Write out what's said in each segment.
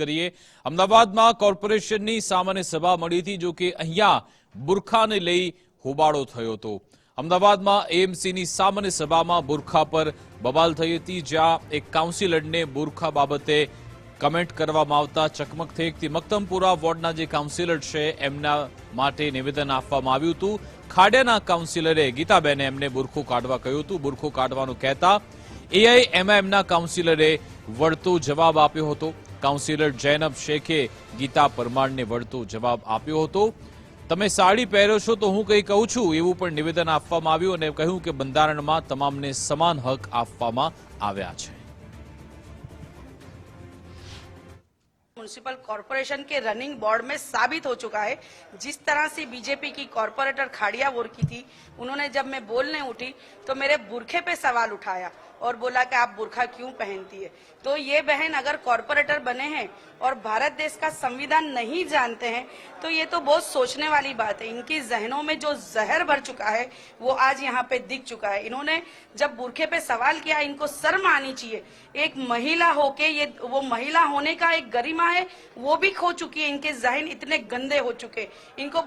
કરીએ। અમદાવાદમાં કોર્પોરેશનની સામાન્ય સભા મળી હતી, જો કે અહીંયા બુરખાને લઈ હોબાળો થયો હતો। અમદાવાદમાં એએમસીની સામાન્ય સભામાં બુરખા પર બબાલ થઈ હતી, જ્યાં એક કાઉન્સિલરને બુરખા બાબતે કમેન્ટ કરવામાં આવતા ચકમક થઈ હતી। મક્તમપુરા વોર્ડના જે કાઉન્સિલર છે એમના માટે નિવેદન આપવામાં આવ્યું હતું। ખાડિયાના કાઉન્સિલરે ગીતાબેને એમને બુરખું કાઢવા કહ્યું હતું। બુરખું કાઢવાનું કહેતા એઆઈએમઆઈએમના કાઉન્સિલરે વળતો જવાબ આપ્યો હતો। કાઉન્સિલર જૈનબ શેખે ગીતા પરમારને વળતો જવાબ આપ્યો હતો। તમે સાડી પહેરો છો તો હું કંઈ કહું છું એવું પણ નિવેદન આપવામાં આવ્યું અને કહ્યું કે બંધારણમાં તમામને સમાન હક આપવામાં આવ્યા છે। म्युनिसिपल कॉरपोरेशन के रनिंग बोर्ड में साबित हो चुका है। जिस तरह से बीजेपी की कॉरपोरेटर खाड़िया वोर की थी, उन्होंने जब मैं बोलने उठी तो मेरे बुरखे पे सवाल उठाया और बोला कि आप बुरखा क्यों पहनती है। तो ये बहन अगर कॉरपोरेटर बने हैं और भारत देश का संविधान नहीं जानते हैं तो ये तो बहुत सोचने वाली बात है। इनकी जहनों में जो जहर भर चुका है वो आज यहाँ पे दिख चुका है। इन्होंने जब बुरखे पे सवाल किया, इनको शर्म आनी चाहिए। एक महिला होके ये वो महिला होने का एक गरिमा है वो भी खो चुकी है। इनके जहन इतने गंदे हो चुके, इनको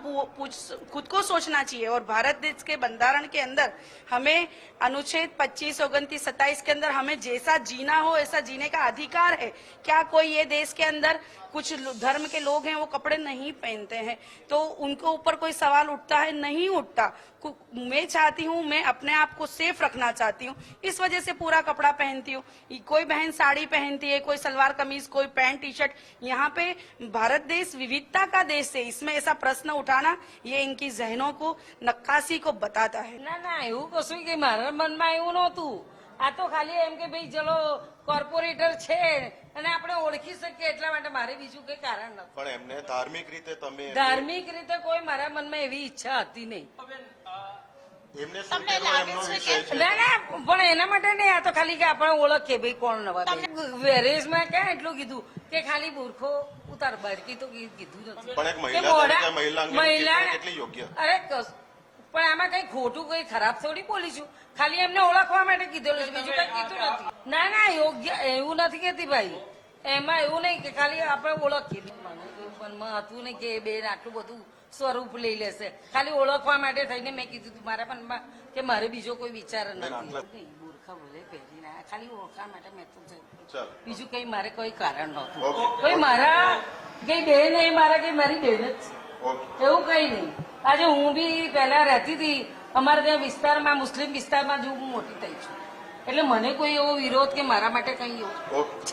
खुद को सोचना चाहिए। और भारत देश के बंधारण के अंदर हमें अनुच्छेद 25, 29, 27 के अंदर हमें जैसा जीना हो ऐसा जीने का अधिकार है। क्या कोई ये देश के अंदर कुछ धर्म के लोग हैं वो कपड़े नहीं पहनते हैं तो उनके ऊपर कोई सवाल उठता है? नहीं उठता। मैं चाहती हूँ, मैं अपने आप को सेफ रखना चाहती हूँ, इस वजह से पूरा कपड़ा पहनती हूँ। कोई बहन साड़ी पहनती है, कोई सलवार कमीज, कोई पैंट टी शर्ट। यहाँ पे भारत देश विविधता का देश है, इसमें ऐसा प्रश्न उठाना ये इनकी जहनों को नक्काशी को बताता है। ના ના એવું કશું કે મારા મનમાં એવું નહોતું। આ તો ખાલી એમ કે ભાઈ ચલો કોર્પોરેટર છે અને આપણે ઓળખી શકીએ એટલા માટે મારે બીજું કઈ કારણ નથી। પણ એમને ધાર્મિક રીતે તમે ધાર્મિક રીતે કોઈ મારા મનમાં એવી ઈચ્છા હતી નહીં। એમને શું કહેવું એમનો વિષય છે। ના ના પણ એના માટે નહીં, આ તો ખાલી કે આપણે ઓળખીએ ભાઈ કોણ નવા વેરેજમાં ક્યાં એટલું કીધું કે ખાલી બુરખો ઉતાર બાળકી તો કીધું નથી। પણ એક મહિલા તરીકે મહિલા કેટલી યોગ્ય? અરે પણ આમાં કઈ ખોટું કઈ ખરાબ થોડી બોલી છું, ખાલી એમને ઓળખવા માટે કીધેલું છે, બીજું કઈ કીધું નથી। ના ના યોગ્ય એવું નથી કેતી ભાઈ, એમાં એવું નહીં કે ખાલી આપણે ઓળખીએ। મનમાં હતું નહીં કે બેન આટલું બધું સ્વરૂપ લઈ લેશે, ખાલી ઓળખવા માટે થઈને મેં કીધું હતું મારા મનમાં કે મારે બીજો કોઈ વિચાર નથી। બુરખા ભલે પહેરીને ખાલી ઓળખવા માટે મેં તો થયું, બીજું કઈ મારે કોઈ કારણ નહોતું। કોઈ મારા કઈ બેન નહીં, મારા કઈ મારી બેન જ છે, એવું કઈ નહીં। આજે હું બી પહેલા રહેતી હતી અમારે ત્યાં વિસ્તારમાં, મુસ્લિમ વિસ્તારમાં જ હું મોટી થઈ છું, એટલે મને કોઈ એવો વિરોધ કે મારા માટે કઈ એવું છે